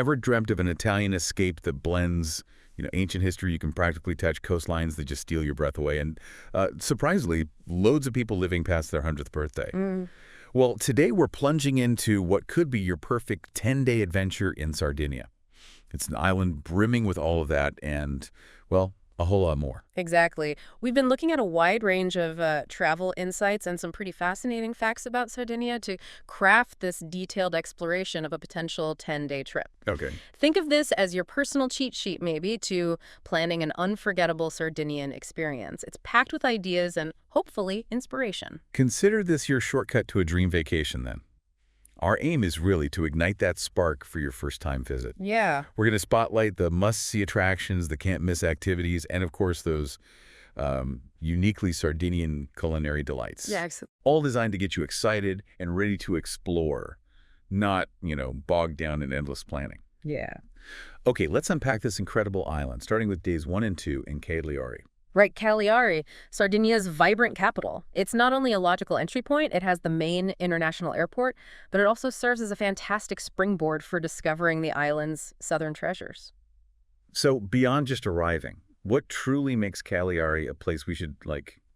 Ever dreamt of an Italian escape that blends, ancient history you can practically touch, coastlines that just steal your breath away, and surprisingly, loads of people living past their 100th birthday? Well, today we're plunging into what could be your perfect 10-day adventure in Sardinia. It's an island brimming with all of that and, well, a whole lot more. Exactly. We've been looking at a wide range of travel insights and some pretty fascinating facts about Sardinia to craft this detailed exploration of a potential 10-day trip. Okay. Think of this as your personal cheat sheet, maybe, to planning an unforgettable Sardinian experience. It's packed with ideas and, hopefully, inspiration. Consider this your shortcut to a dream vacation, then. Our aim is really to ignite that spark for your first-time visit. Yeah. We're going to spotlight the must-see attractions, the can't-miss activities, and, of course, those uniquely Sardinian culinary delights. Yeah, all designed to get you excited and ready to explore, not, bogged down in endless planning. Yeah. Okay, let's unpack this incredible island, starting with days 1 and 2 in Cagliari. Right, Cagliari, Sardinia's vibrant capital. It's not only a logical entry point, it has the main international airport, but it also serves as a fantastic springboard for discovering the island's southern treasures. So beyond just arriving, what truly makes Cagliari a place we should,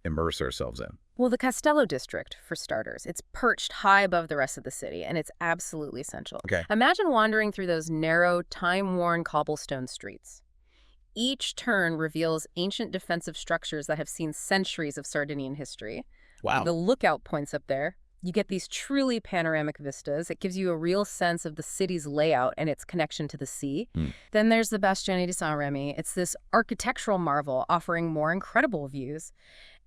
immerse ourselves in? Well, the Castello district, for starters. It's perched high above the rest of the city, and it's absolutely essential. Okay. Imagine wandering through those narrow, time-worn cobblestone streets. Each turn reveals ancient defensive structures that have seen centuries of Sardinian history. Wow. The lookout points up there, you get these truly panoramic vistas. It gives you a real sense of the city's layout and its connection to the sea. Then there's the Bastione di San Remi. It's this architectural marvel offering more incredible views.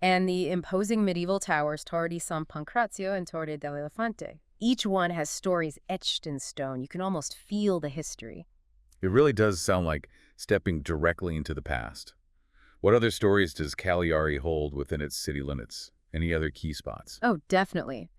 And the imposing medieval towers, Torre di San Pancrazio and Torre dell'Elefante. Each one has stories etched in stone. You can almost feel the history. It really does sound like stepping directly into the past. What other stories does Cagliari hold within its city limits? Any other key spots? Oh, definitely.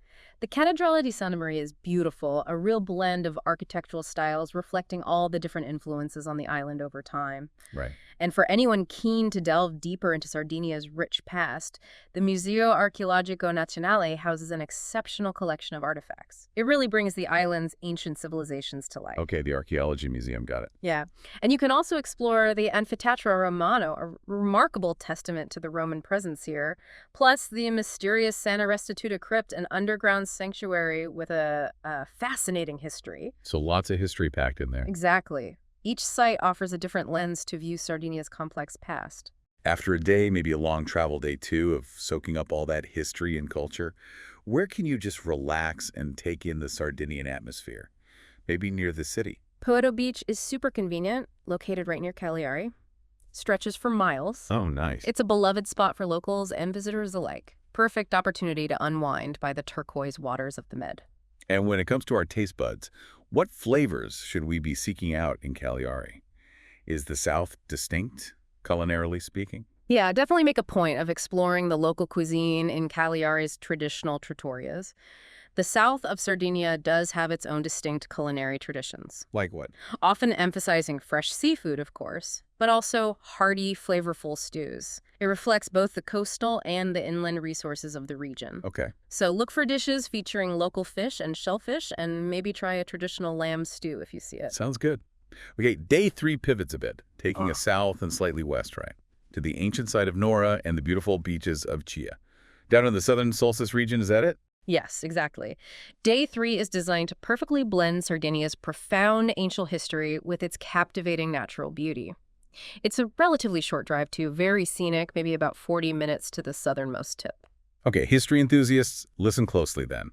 The Cattedrale di Santa Maria is beautiful, a real blend of architectural styles reflecting all the different influences on the island over time. Right. And for anyone keen to delve deeper into Sardinia's rich past, the Museo Archeologico Nazionale houses an exceptional collection of artifacts. It really brings the island's ancient civilizations to life. Okay, the Archaeology Museum, got it. Yeah. And you can also explore the Anfiteatro Romano, a remarkable testament to the Roman presence here, plus the mysterious Santa Restituta crypt, an underground sanctuary with a fascinating history. So lots of history packed in there. Exactly. Each site offers a different lens to view Sardinia's complex past. After a day, maybe a long travel day too, of soaking up all that history and culture, where can you just relax and take in the Sardinian atmosphere? Maybe near the city. Poeto Beach is super convenient, located right near Cagliari. Stretches for miles. Oh, nice. It's a beloved spot for locals and visitors alike. Perfect opportunity to unwind by the turquoise waters of the Med. And when it comes to our taste buds, what flavors should we be seeking out in Cagliari? Is the South distinct, culinarily speaking? Yeah, definitely make a point of exploring the local cuisine in Cagliari's traditional trattorias. The south of Sardinia does have its own distinct culinary traditions. Like what? Often emphasizing fresh seafood, of course, but also hearty, flavorful stews. It reflects both the coastal and the inland resources of the region. Okay. So look for dishes featuring local fish and shellfish, and maybe try a traditional lamb stew if you see it. Sounds good. Okay, day 3 pivots a bit, taking us south and slightly west, right? To the ancient site of Nora and the beautiful beaches of Chia. Down in the southern Solstice region, is that it? Yes, exactly. Day 3 is designed to perfectly blend Sardinia's profound ancient history with its captivating natural beauty. It's a relatively short drive, too, very scenic, maybe about 40 minutes to the southernmost tip. Okay, history enthusiasts, listen closely then.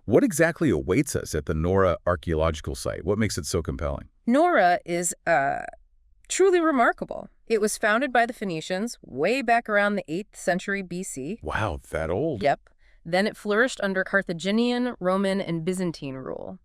What exactly awaits us at the Nora archaeological site? What makes it so compelling? Nora is truly remarkable. It was founded by the Phoenicians way back around the 8th century BC. Wow, that old. Yep. Then it flourished under Carthaginian, Roman, and Byzantine rule.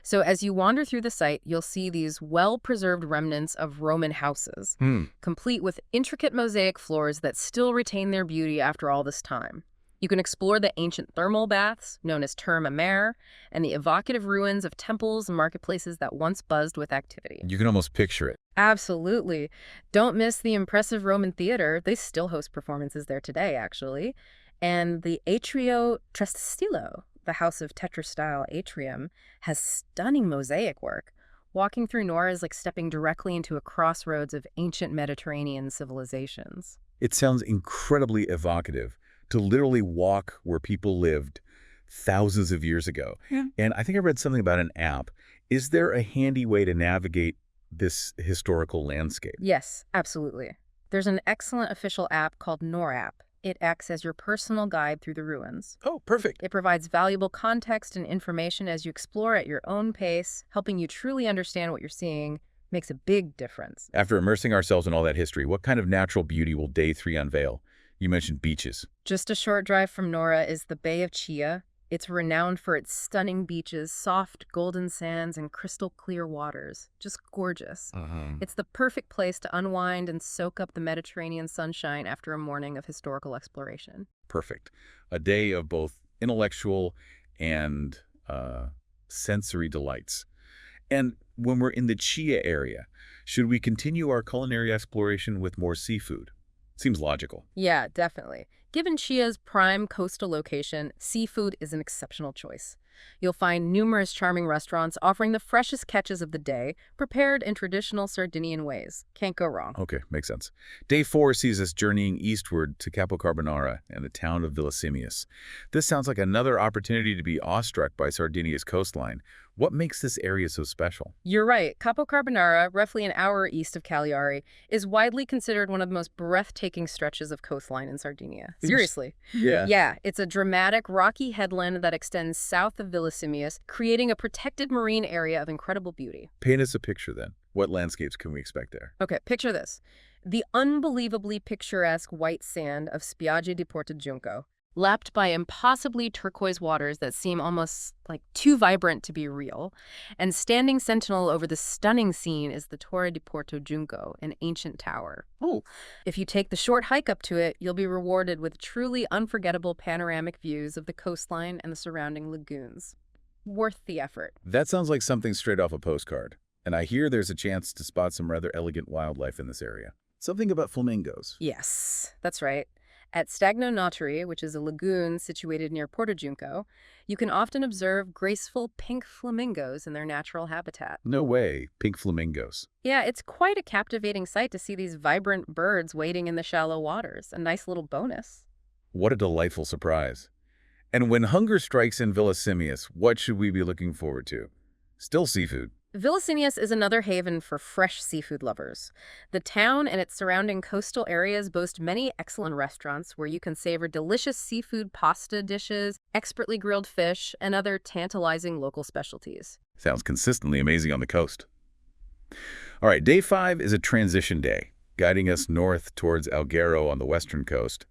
So as you wander through the site, you'll see these well-preserved remnants of Roman houses, complete with intricate mosaic floors that still retain their beauty after all this time. You can explore the ancient thermal baths, known as Terma Mare, and the evocative ruins of temples and marketplaces that once buzzed with activity. You can almost picture it. Absolutely. Don't miss the impressive Roman theater. They still host performances there today, actually. And the Atrio Trestillo, the house of tetrastyle atrium, has stunning mosaic work. Walking through Nora is like stepping directly into a crossroads of ancient Mediterranean civilizations. It sounds incredibly evocative to literally walk where people lived thousands of years ago. Yeah. And I think I read something about an app. Is there a handy way to navigate this historical landscape? Yes, absolutely. There's an excellent official app called NorApp. It acts as your personal guide through the ruins. Oh, perfect. It provides valuable context and information as you explore at your own pace, helping you truly understand what you're seeing. Makes a big difference. After immersing ourselves in all that history, what kind of natural beauty will Day 3 unveil? You mentioned beaches. Just a short drive from Nora is the Bay of Chia. It's renowned for its stunning beaches, soft golden sands, and crystal clear waters. Just gorgeous. It's the perfect place to unwind and soak up the Mediterranean sunshine after a morning of historical exploration. Perfect. A day of both intellectual and sensory delights. And when we're in the Chia area, should we continue our culinary exploration with more seafood? Seems logical. Yeah, definitely. Given Chia's prime coastal location, seafood is an exceptional choice. You'll find numerous charming restaurants offering the freshest catches of the day, prepared in traditional Sardinian ways. Can't go wrong. Okay, makes sense. Day 4 sees us journeying eastward to Capo Carbonara and the town of Villasimius. This sounds like another opportunity to be awestruck by Sardinia's coastline. What makes this area so special? You're right. Capo Carbonara, roughly an hour east of Cagliari, is widely considered one of the most breathtaking stretches of coastline in Sardinia. Seriously. Yeah. Yeah, it's a dramatic, rocky headland that extends south of Villasimius, creating a protected marine area of incredible beauty. Paint us a picture then. What landscapes can we expect there? Okay, picture this. The unbelievably picturesque white sand of Spiagge di Porto Giunco, lapped by impossibly turquoise waters that seem almost like too vibrant to be real. And standing sentinel over the stunning scene is the Torre di Porto Giunco, an ancient tower. Oh. If you take the short hike up to it, you'll be rewarded with truly unforgettable panoramic views of the coastline and the surrounding lagoons. Worth the effort. That sounds like something straight off a postcard. And I hear there's a chance to spot some rather elegant wildlife in this area. Something about flamingos. Yes, that's right. At Stagno Notary, which is a lagoon situated near Porto Giunco, you can often observe graceful pink flamingos in their natural habitat. No way, pink flamingos. Yeah, it's quite a captivating sight to see these vibrant birds wading in the shallow waters. A nice little bonus. What a delightful surprise. And when hunger strikes in Villasimius, what should we be looking forward to? Still seafood. Villasimius is another haven for fresh seafood lovers. The town and its surrounding coastal areas boast many excellent restaurants where you can savor delicious seafood pasta dishes, expertly grilled fish, and other tantalizing local specialties. Sounds consistently amazing on the coast. All right, day 5 is a transition day, guiding us north towards Alghero on the western coast,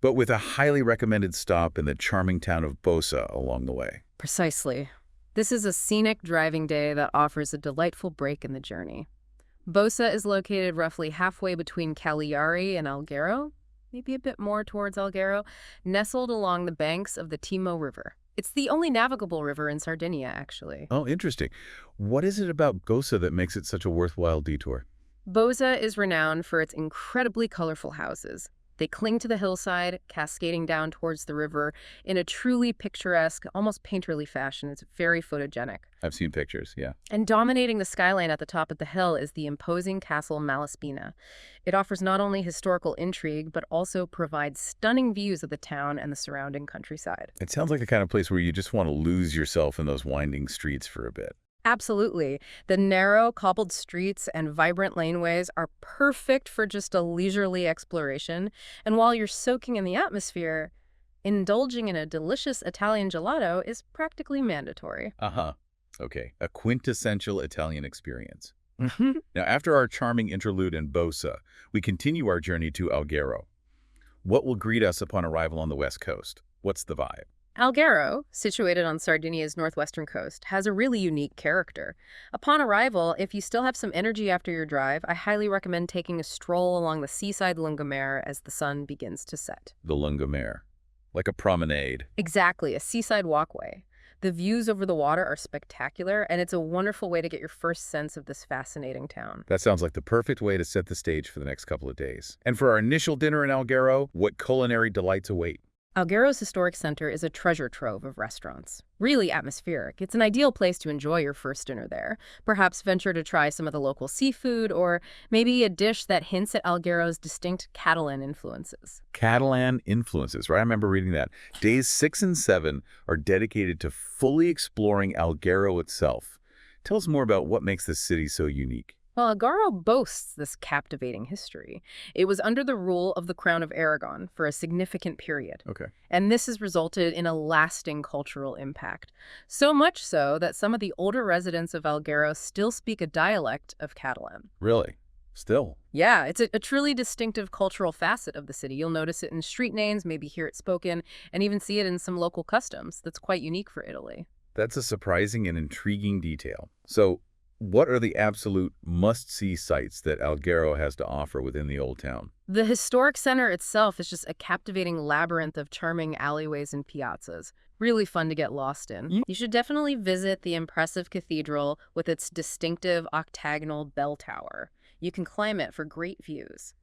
but with a highly recommended stop in the charming town of Bosa along the way. Precisely. This is a scenic driving day that offers a delightful break in the journey. Bosa is located roughly halfway between Cagliari and Alghero, maybe a bit more towards Alghero, nestled along the banks of the Timo River. It's the only navigable river in Sardinia, actually. Oh, interesting. What is it about Bosa that makes it such a worthwhile detour? Bosa is renowned for its incredibly colorful houses. They cling to the hillside, cascading down towards the river in a truly picturesque, almost painterly fashion. It's very photogenic. I've seen pictures, yeah. And dominating the skyline at the top of the hill is the imposing castle Malaspina. It offers not only historical intrigue, but also provides stunning views of the town and the surrounding countryside. It sounds like the kind of place where you just want to lose yourself in those winding streets for a bit. Absolutely. The narrow, cobbled streets and vibrant laneways are perfect for just a leisurely exploration. And while you're soaking in the atmosphere, indulging in a delicious Italian gelato is practically mandatory. Okay, a quintessential Italian experience. Now, after our charming interlude in Bosa, we continue our journey to Alghero. What will greet us upon arrival on the west coast? What's the vibe? Alghero, situated on Sardinia's northwestern coast, has a really unique character. Upon arrival, if you still have some energy after your drive, I highly recommend taking a stroll along the seaside lungomare as the sun begins to set. The lungomare. Like a promenade. Exactly, a seaside walkway. The views over the water are spectacular, and it's a wonderful way to get your first sense of this fascinating town. That sounds like the perfect way to set the stage for the next couple of days. And for our initial dinner in Alghero, what culinary delights await? Alghero's historic center is a treasure trove of restaurants. Really atmospheric. It's an ideal place to enjoy your first dinner there. Perhaps venture to try some of the local seafood, or maybe a dish that hints at Alghero's distinct Catalan influences. Catalan influences, right? I remember reading that. Days 6 and 7 are dedicated to fully exploring Alghero itself. Tell us more about what makes this city so unique. Well, Alghero boasts this captivating history. It was under the rule of the Crown of Aragon for a significant period. Okay. And this has resulted in a lasting cultural impact. So much so that some of the older residents of Alghero still speak a dialect of Catalan. Really? Still? Yeah, it's a truly distinctive cultural facet of the city. You'll notice it in street names, maybe hear it spoken, and even see it in some local customs. That's quite unique for Italy. That's a surprising and intriguing detail. So, what are the absolute must-see sites that Alghero has to offer within the Old Town? The historic center itself is just a captivating labyrinth of charming alleyways and piazzas. Really fun to get lost in. You should definitely visit the impressive cathedral with its distinctive octagonal bell tower. You can climb it for great views.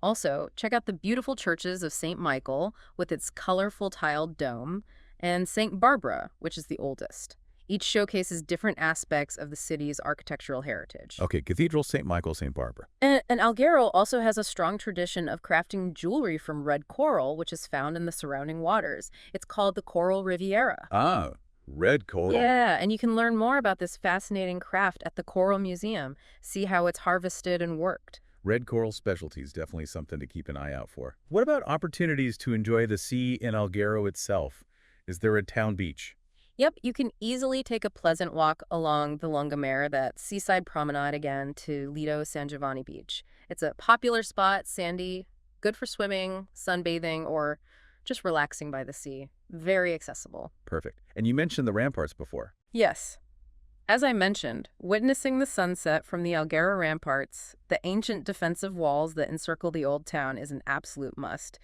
Also, check out the beautiful churches of St. Michael with its colorful tiled dome, and St. Barbara, which is the oldest. Each showcases different aspects of the city's architectural heritage. Okay, Cathedral, St. Michael, St. Barbara. And Alghero also has a strong tradition of crafting jewelry from red coral, which is found in the surrounding waters. It's called the Coral Riviera. Ah, red coral. Yeah, and you can learn more about this fascinating craft at the Coral Museum. See how it's harvested and worked. Red coral specialties, definitely something to keep an eye out for. What about opportunities to enjoy the sea in Alghero itself? Is there a town beach? Yep, you can easily take a pleasant walk along the Lungomare, that seaside promenade again, to Lido San Giovanni Beach. It's a popular spot, sandy, good for swimming, sunbathing, or just relaxing by the sea. Very accessible. Perfect. And you mentioned the ramparts before. Yes. As I mentioned, witnessing the sunset from the Alghero ramparts, the ancient defensive walls that encircle the old town, is an absolute must.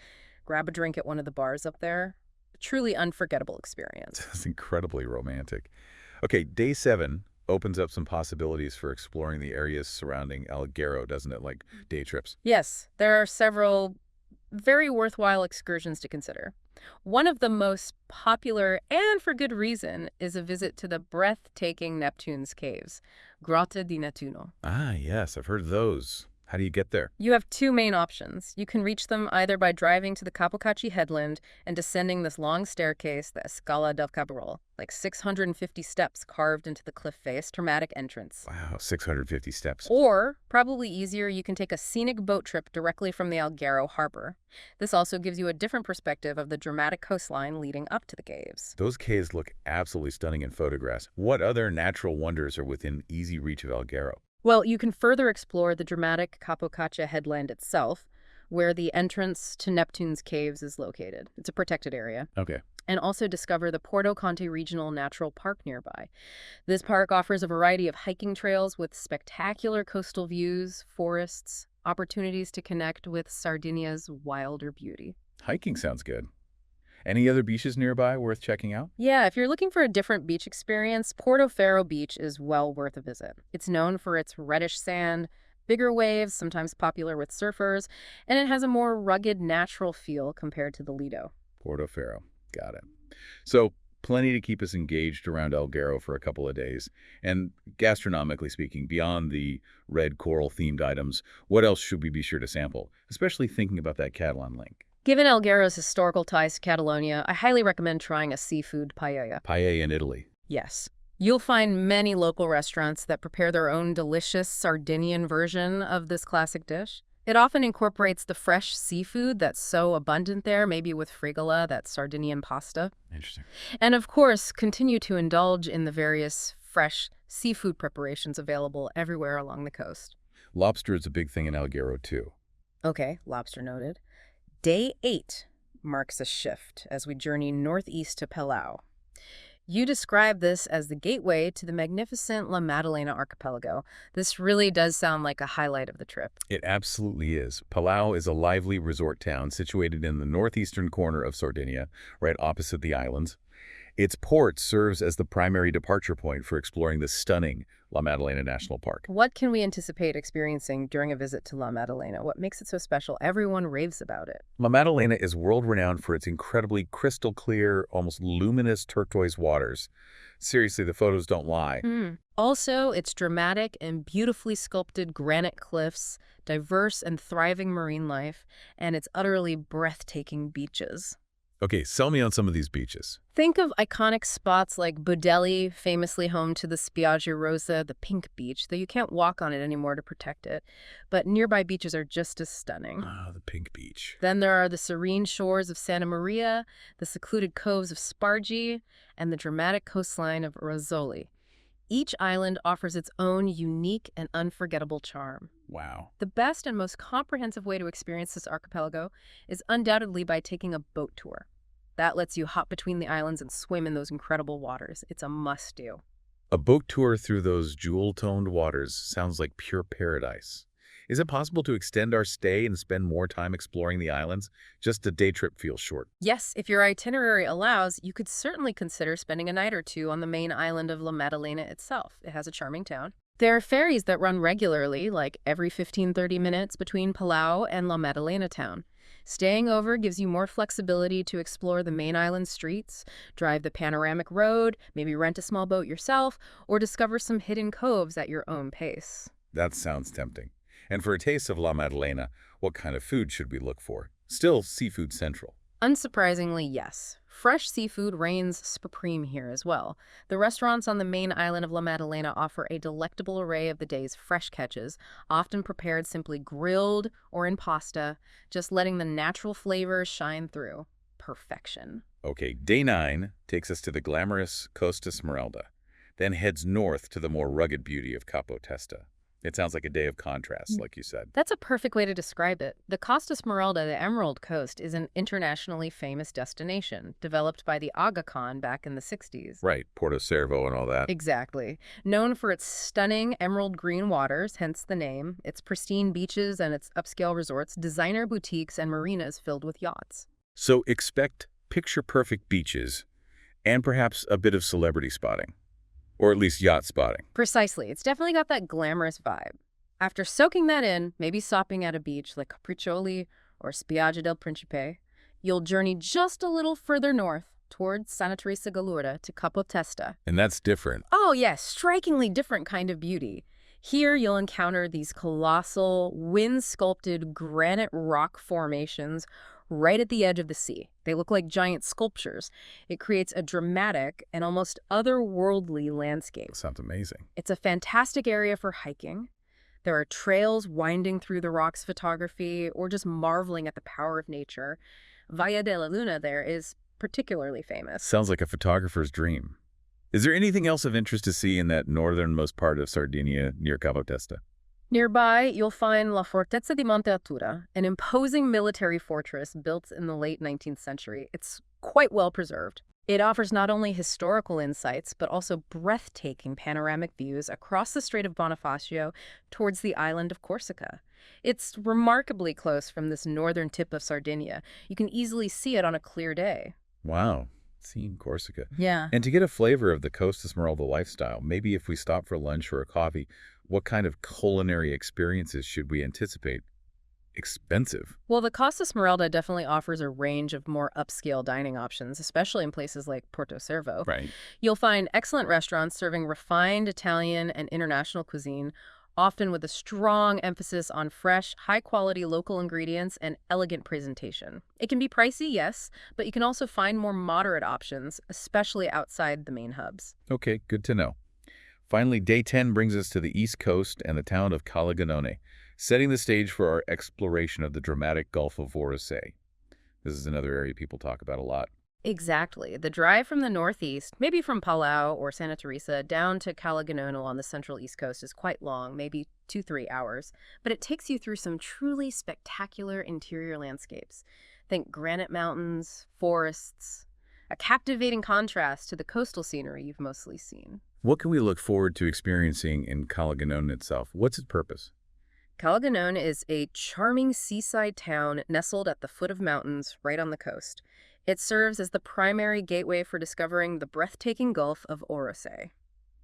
Grab a drink at one of the bars up there. Truly unforgettable experience. That's incredibly romantic. Okay, day 7 opens up some possibilities for exploring the areas surrounding Alghero, doesn't it? Like day trips. Yes, there are several very worthwhile excursions to consider. One of the most popular, and for good reason, is a visit to the breathtaking Neptune's Caves, Grotta di Nettuno. Ah, yes, I've heard of those. How do you get there? You have two main options. You can reach them either by driving to the Capocacci headland and descending this long staircase, the Scala del Cabrol, like 650 steps carved into the cliff face, dramatic entrance. Wow, 650 steps. Or, probably easier, you can take a scenic boat trip directly from the Alghero harbor. This also gives you a different perspective of the dramatic coastline leading up to the caves. Those caves look absolutely stunning in photographs. What other natural wonders are within easy reach of Alghero? Well, you can further explore the dramatic Capocaccia headland itself, where the entrance to Neptune's Caves is located. It's a protected area. Okay. And also discover the Porto Conte Regional Natural Park nearby. This park offers a variety of hiking trails with spectacular coastal views, forests, opportunities to connect with Sardinia's wilder beauty. Hiking sounds good. Any other beaches nearby worth checking out? Yeah, if you're looking for a different beach experience, Portofino Beach is well worth a visit. It's known for its reddish sand, bigger waves, sometimes popular with surfers, and it has a more rugged, natural feel compared to the Lido. Portofino. Got it. So, plenty to keep us engaged around Alghero for a couple of days. And gastronomically speaking, beyond the red coral-themed items, what else should we be sure to sample, especially thinking about that Catalan link? Given Alghero's historical ties to Catalonia, I highly recommend trying a seafood paella. Paella in Italy. Yes. You'll find many local restaurants that prepare their own delicious Sardinian version of this classic dish. It often incorporates the fresh seafood that's so abundant there, maybe with frigola, that Sardinian pasta. Interesting. And of course, continue to indulge in the various fresh seafood preparations available everywhere along the coast. Lobster is a big thing in Alghero, too. Okay, lobster noted. Day 8 marks a shift as we journey northeast to Palau. You describe this as the gateway to the magnificent La Maddalena archipelago. This really does sound like a highlight of the trip. It absolutely is. Palau is a lively resort town situated in the northeastern corner of Sardinia, right opposite the islands. Its port serves as the primary departure point for exploring the stunning La Maddalena National Park. What can we anticipate experiencing during a visit to La Maddalena? What makes it so special? Everyone raves about it. La Maddalena is world-renowned for its incredibly crystal-clear, almost luminous turquoise waters. Seriously, the photos don't lie. Also, its dramatic and beautifully sculpted granite cliffs, diverse and thriving marine life, and its utterly breathtaking beaches. Okay, sell me on some of these beaches. Think of iconic spots like Budelli, famously home to the Spiaggia Rosa, the pink beach, though you can't walk on it anymore to protect it. But nearby beaches are just as stunning. Ah, the pink beach. Then there are the serene shores of Santa Maria, the secluded coves of Spargi, and the dramatic coastline of Rozzoli. Each island offers its own unique and unforgettable charm. Wow. The best and most comprehensive way to experience this archipelago is undoubtedly by taking a boat tour. That lets you hop between the islands and swim in those incredible waters. It's a must-do. A boat tour through those jewel-toned waters sounds like pure paradise. Is it possible to extend our stay and spend more time exploring the islands? Just a day trip feels short. Yes, if your itinerary allows, you could certainly consider spending a night or two on the main island of La Maddalena itself. It has a charming town. There are ferries that run regularly, like every 15-30 minutes between Palau and La Maddalena town. Staying over gives you more flexibility to explore the main island streets, drive the panoramic road, maybe rent a small boat yourself, or discover some hidden coves at your own pace. That sounds tempting. And for a taste of La Maddalena, what kind of food should we look for? Still seafood central. Unsurprisingly, yes. Fresh seafood reigns supreme here as well. The restaurants on the main island of La Maddalena offer a delectable array of the day's fresh catches, often prepared simply grilled or in pasta, just letting the natural flavors shine through. Perfection. Okay, day 9 takes us to the glamorous Costa Smeralda, then heads north to the more rugged beauty of Capo Testa. It sounds like a day of contrast, like you said. That's a perfect way to describe it. The Costa Smeralda, the Emerald Coast, is an internationally famous destination, developed by the Aga Khan back in the 60s. Right, Porto Cervo and all that. Exactly. Known for its stunning emerald green waters, hence the name, its pristine beaches and its upscale resorts, designer boutiques, and marinas filled with yachts. So expect picture-perfect beaches and perhaps a bit of celebrity spotting. Or at least yacht spotting. Precisely. It's definitely got that glamorous vibe. After soaking that in, maybe stopping at a beach like Capriccioli or Spiaggia del Principe, you'll journey just a little further north towards Santa Teresa Gallurda to Capo Testa. And that's different. Oh yes, strikingly different kind of beauty. Here you'll encounter these colossal, wind-sculpted granite rock formations right at the edge of the sea. They look like giant sculptures. It creates a dramatic and almost otherworldly landscape. Sounds amazing. It's a fantastic area for hiking. There are trails winding through the rocks photography or just marveling at the power of nature. Valle de la Luna there is particularly famous. Sounds like a photographer's dream. Is there anything else of interest to see in that northernmost part of Sardinia near Capo Testa? Nearby, you'll find La Fortezza di Monte Atura, an imposing military fortress built in the late 19th century. It's quite well preserved. It offers not only historical insights, but also breathtaking panoramic views across the Strait of Bonifacio towards the island of Corsica. It's remarkably close from this northern tip of Sardinia. You can easily see it on a clear day. Wow. Seeing Corsica. Yeah. And to get a flavor of the Costa Smeralda lifestyle, maybe if we stop for lunch or a coffee, what kind of culinary experiences should we anticipate? Expensive. Well, the Costa Smeralda definitely offers a range of more upscale dining options, especially in places like Porto Cervo. Right. You'll find excellent restaurants serving refined Italian and international cuisine, often with a strong emphasis on fresh, high-quality local ingredients and elegant presentation. It can be pricey, yes, but you can also find more moderate options, especially outside the main hubs. Okay, good to know. Finally, day 10 brings us to the east coast and the town of Calaganone, setting the stage for our exploration of the dramatic Gulf of Vorosei. This is another area people talk about a lot. Exactly. The drive from the northeast, maybe from Palau or Santa Teresa, down to Calaganone on the central east coast is quite long, maybe 2-3 hours, but it takes you through some truly spectacular interior landscapes. Think granite mountains, forests, a captivating contrast to the coastal scenery you've mostly seen. What can we look forward to experiencing in Calaganone itself? What's its purpose? Calaganone is a charming seaside town nestled at the foot of mountains right on the coast. It serves as the primary gateway for discovering the breathtaking Gulf of Orosei.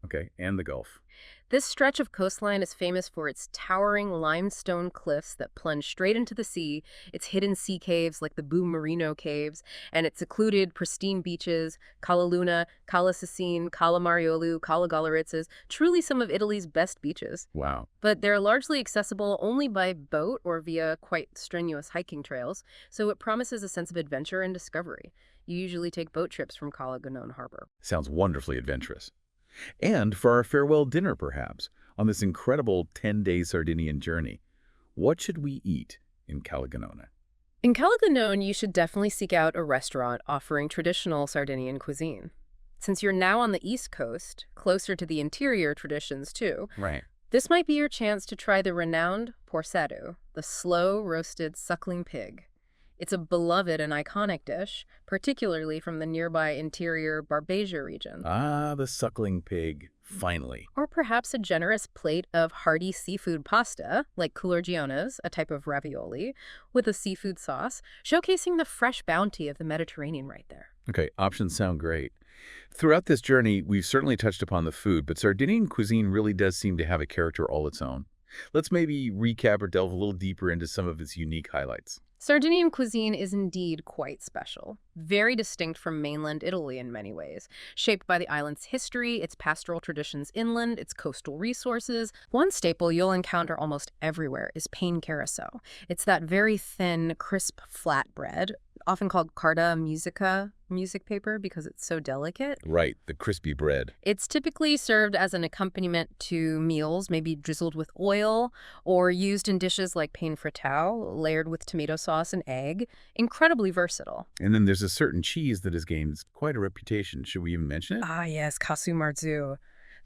Okay, and the Gulf. This stretch of coastline is famous for its towering limestone cliffs that plunge straight into the sea, its hidden sea caves like the Marino Caves, and its secluded, pristine beaches, Cala Luna, Cala Cicine, Cala Mariolu, Cala Gallaritzes, truly some of Italy's best beaches. Wow. But they're largely accessible only by boat or via quite strenuous hiking trails, so it promises a sense of adventure and discovery. You usually take boat trips from Cala Ganone Harbor. Sounds wonderfully adventurous. And for our farewell dinner, perhaps, on this incredible 10-day Sardinian journey, what should we eat in Calaganone? In Calaganone, you should definitely seek out a restaurant offering traditional Sardinian cuisine. Since you're now on the East Coast, closer to the interior traditions too, Right. this might be your chance to try the renowned Prosecco, the slow-roasted suckling pig. It's a beloved and iconic dish, particularly from the nearby interior Barbegia region. Ah, the suckling pig, finally. Or perhaps a generous plate of hearty seafood pasta, like culurgiones, a type of ravioli, with a seafood sauce, showcasing the fresh bounty of the Mediterranean right there. Okay, options sound great. Throughout this journey, we've certainly touched upon the food, but Sardinian cuisine really does seem to have a character all its own. Let's maybe recap or delve a little deeper into some of its unique highlights. Sardinian cuisine is indeed quite special, very distinct from mainland Italy in many ways, shaped by the island's history, its pastoral traditions inland, its coastal resources. One staple you'll encounter almost everywhere is pane carasso. It's that very thin, crisp flatbread, often called carta musica, music paper, because it's so delicate. Right, the crispy bread. It's typically served as an accompaniment to meals, maybe drizzled with oil, or used in dishes like pane frittau, layered with tomato sauce and egg. Incredibly versatile. And then there's a certain cheese that has gained quite a reputation. Should we even mention it? Ah, yes, casu marzu.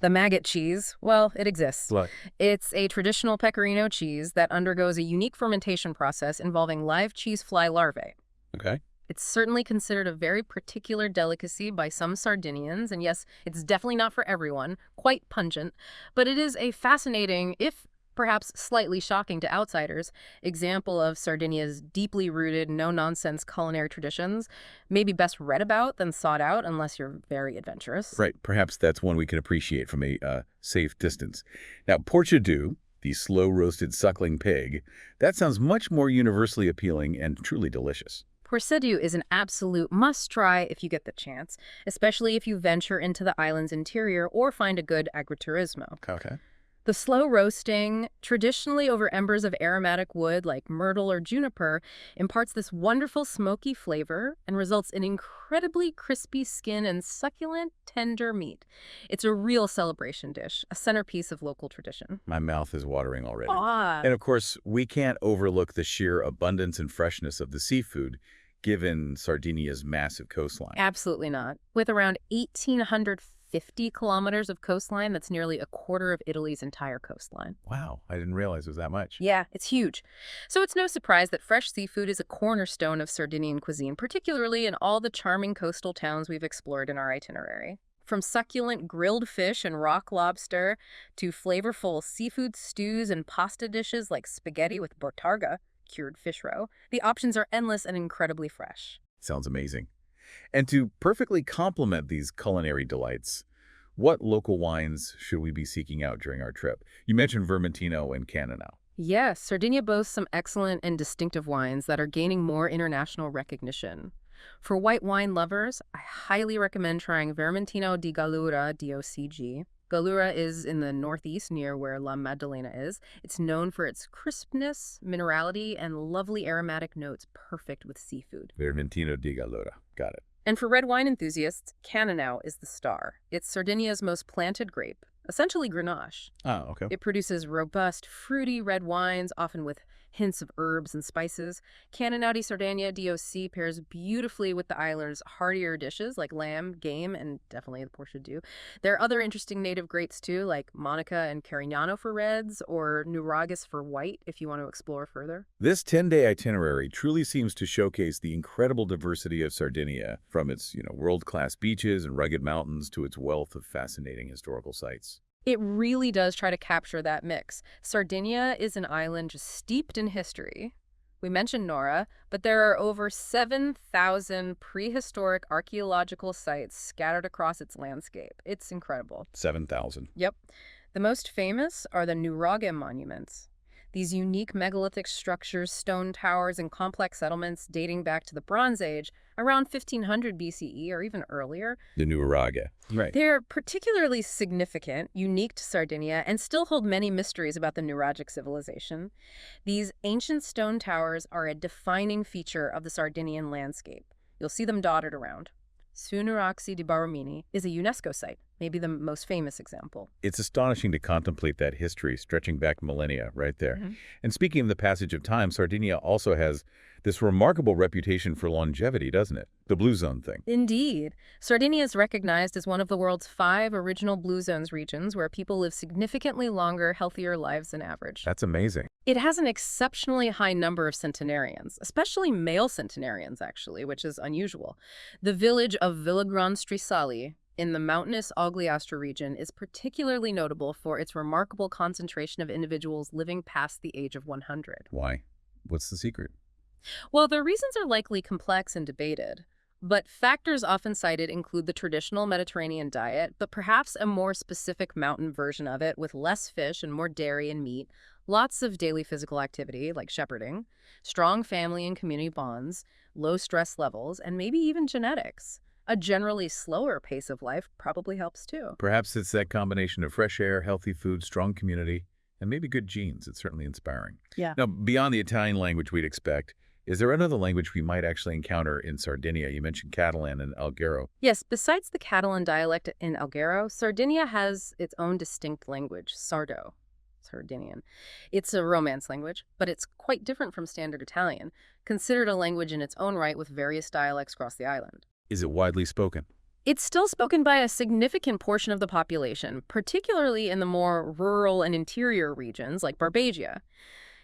The maggot cheese, well, it exists. What? It's a traditional pecorino cheese that undergoes a unique fermentation process involving live cheese fly larvae. Okay. It's certainly considered a very particular delicacy by some Sardinians, and yes, it's definitely not for everyone, quite pungent, but it is a fascinating, if perhaps slightly shocking to outsiders, example of Sardinia's deeply rooted, no-nonsense culinary traditions, maybe best read about than sought out unless you're very adventurous. Right, perhaps that's one we can appreciate from a safe distance. Now, porchadou, the slow-roasted suckling pig, that sounds much more universally appealing and truly delicious. Prosecco is an absolute must-try if you get the chance, especially if you venture into the island's interior or find a good agriturismo. Okay. The slow roasting, traditionally over embers of aromatic wood like myrtle or juniper, imparts this wonderful smoky flavor and results in incredibly crispy skin and succulent, tender meat. It's a real celebration dish, a centerpiece of local tradition. My mouth is watering already. Ah. And of course, we can't overlook the sheer abundance and freshness of the seafood, given Sardinia's massive coastline. Absolutely not. With around 1,850 kilometers of coastline, that's nearly a quarter of Italy's entire coastline. Wow, I didn't realize it was that much. Yeah, it's huge. So it's no surprise that fresh seafood is a cornerstone of Sardinian cuisine, particularly in all the charming coastal towns we've explored in our itinerary. From succulent grilled fish and rock lobster to flavorful seafood stews and pasta dishes like spaghetti with bottarga, cured fish roe, the options are endless and incredibly fresh. Sounds amazing. And to perfectly complement these culinary delights, what local wines should we be seeking out during our trip? You mentioned Vermentino and Cannonau. Yes, Sardinia boasts some excellent and distinctive wines that are gaining more international recognition. For white wine lovers, I highly recommend trying Vermentino di Gallura, DOCG. Gallura is in the northeast near where La Maddalena is. It's known for its crispness, minerality, and lovely aromatic notes perfect with seafood. Vermentino di Gallura. Got it. And for red wine enthusiasts, Cannonau is the star. It's Sardinia's most planted grape, essentially Grenache. Oh, okay. It produces robust, fruity red wines, often with hints of herbs and spices. Cannonau di Sardegna DOC pairs beautifully with the island's heartier dishes like lamb, game, and definitely the porchadou. There are other interesting native grapes too, like Monica and Carignano for reds, or Nuragas for white if you want to explore further. This 10-day itinerary truly seems to showcase the incredible diversity of Sardinia, from its, world-class beaches and rugged mountains to its wealth of fascinating historical sites. It really does try to capture that mix. Sardinia is an island just steeped in history. We mentioned Nora, but there are over 7,000 prehistoric archaeological sites scattered across its landscape. It's incredible. 7,000. Yep. The most famous are the Nuraghe monuments. These unique megalithic structures, stone towers, and complex settlements dating back to the Bronze Age, around 1500 BCE or even earlier. The Nuraghe. Right. They're particularly significant, unique to Sardinia, and still hold many mysteries about the Nuragic civilization. These ancient stone towers are a defining feature of the Sardinian landscape. You'll see them dotted around. Sunuraxi di Baromini is a UNESCO site, maybe the most famous example. It's astonishing to contemplate that history stretching back millennia right there. And speaking of the passage of time, Sardinia also has this remarkable reputation for longevity, doesn't it? The Blue Zone thing. Indeed. Sardinia is recognized as one of the world's 5 original Blue Zones regions where people live significantly longer, healthier lives than average. That's amazing. It has an exceptionally high number of centenarians, especially male centenarians, actually, which is unusual. The village of Villagran Strisali in the mountainous Ogliastra region is particularly notable for its remarkable concentration of individuals living past the age of 100. Why? What's the secret? Well, the reasons are likely complex and debated, but factors often cited include the traditional Mediterranean diet, but perhaps a more specific mountain version of it with less fish and more dairy and meat, lots of daily physical activity like shepherding, strong family and community bonds, low stress levels, and maybe even genetics. A generally slower pace of life probably helps too. Perhaps it's that combination of fresh air, healthy food, strong community, and maybe good genes. It's certainly inspiring. Yeah. Now, beyond the Italian language we'd expect, is there another language we might actually encounter in Sardinia? You mentioned Catalan and Alghero. Yes, besides the Catalan dialect in Alghero, Sardinia has its own distinct language, Sardo, Sardinian. It's a Romance language, but it's quite different from standard Italian, considered a language in its own right with various dialects across the island. Is it widely spoken? It's still spoken by a significant portion of the population, particularly in the more rural and interior regions like Barbagia.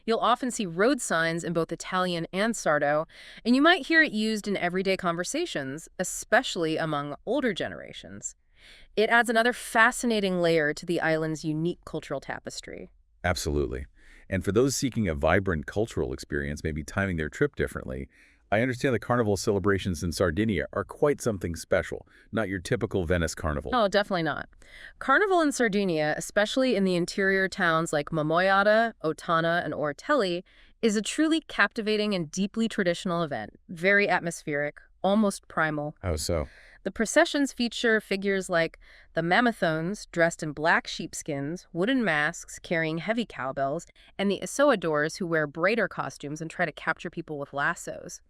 You'll often see road signs in both Italian and Sardo, and you might hear it used in everyday conversations, especially among older generations. It adds another fascinating layer to the island's unique cultural tapestry. Absolutely. And for those seeking a vibrant cultural experience, maybe timing their trip differently, I understand the carnival celebrations in Sardinia are quite something special, not your typical Venice carnival. Oh, definitely not. Carnival in Sardinia, especially in the interior towns like Momoiada, Otana, and Ortelli, is a truly captivating and deeply traditional event. Very atmospheric, almost primal. How so? The processions feature figures like the Mammothones, dressed in black sheepskins, wooden masks carrying heavy cowbells, and the Isoadors, who wear braider costumes and try to capture people with lassos.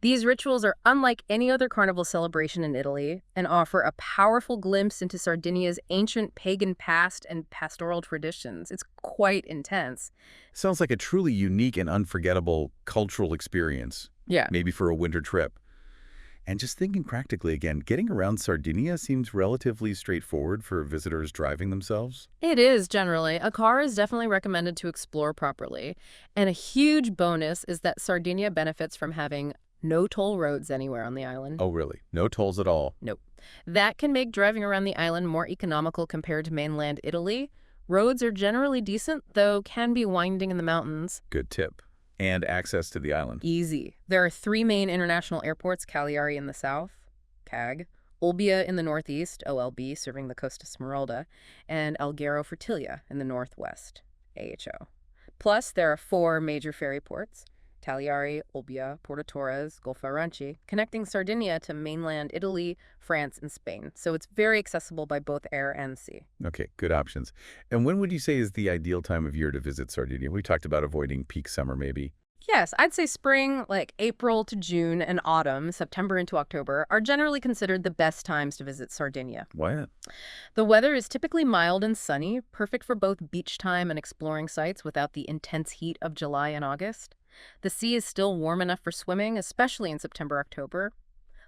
These rituals are unlike any other carnival celebration in Italy and offer a powerful glimpse into Sardinia's ancient pagan past and pastoral traditions. It's quite intense. Sounds like a truly unique and unforgettable cultural experience. Yeah. Maybe for a winter trip. And just thinking practically again, getting around Sardinia seems relatively straightforward for visitors driving themselves. It is, generally. A car is definitely recommended to explore properly. And a huge bonus is that Sardinia benefits from having no toll roads anywhere on the island. Oh, really? No tolls at all? Nope. That can make driving around the island more economical compared to mainland Italy. Roads are generally decent, though can be winding in the mountains. Good tip. And access to the island. Easy. There are 3 main international airports, Cagliari in the south, CAG, Olbia in the northeast, OLB, serving the Costa Smeralda, and Alghero Fertilia in the northwest, AHO. Plus, there are 4 major ferry ports, Cagliari, Olbia, Porto Torres, Golfo Aranci, connecting Sardinia to mainland Italy, France, and Spain. So it's very accessible by both air and sea. Okay, good options. And when would you say is the ideal time of year to visit Sardinia? We talked about avoiding peak summer, maybe. Yes, I'd say spring, like April to June, and autumn, September into October, are generally considered the best times to visit Sardinia. Why? The weather is typically mild and sunny, perfect for both beach time and exploring sites without the intense heat of July and August. The sea is still warm enough for swimming, especially in September, October.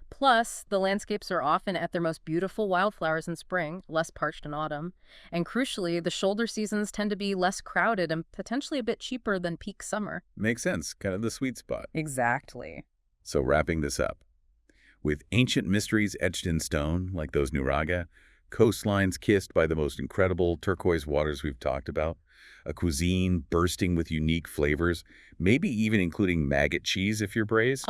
Plus, the landscapes are often at their most beautiful wildflowers in spring, less parched in autumn. And crucially, the shoulder seasons tend to be less crowded and potentially a bit cheaper than peak summer. Makes sense. Kind of the sweet spot. Exactly. So wrapping this up, with ancient mysteries etched in stone, like those Nuraghe, coastlines kissed by the most incredible turquoise waters we've talked about, a cuisine bursting with unique flavors, maybe even including maggot cheese if you're braised,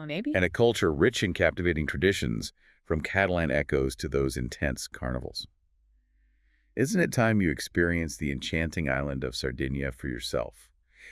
Maybe. and a culture rich in captivating traditions, from Catalan echoes to those intense carnivals. Isn't it time you experience the enchanting island of Sardinia for yourself?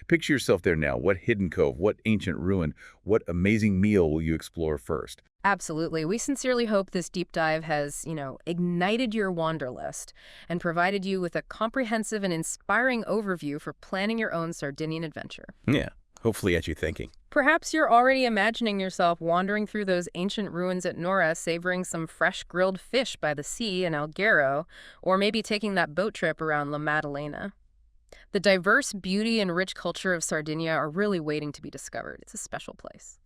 Picture yourself there now. What hidden cove, what ancient ruin, what amazing meal will you explore first? Absolutely. We sincerely hope this deep dive has, ignited your wanderlust and provided you with a comprehensive and inspiring overview for planning your own Sardinian adventure. Yeah, hopefully at you thinking. Perhaps you're already imagining yourself wandering through those ancient ruins at Nora, savoring some fresh grilled fish by the sea in Alghero, or maybe taking that boat trip around La Maddalena. The diverse beauty and rich culture of Sardinia are really waiting to be discovered. It's a special place.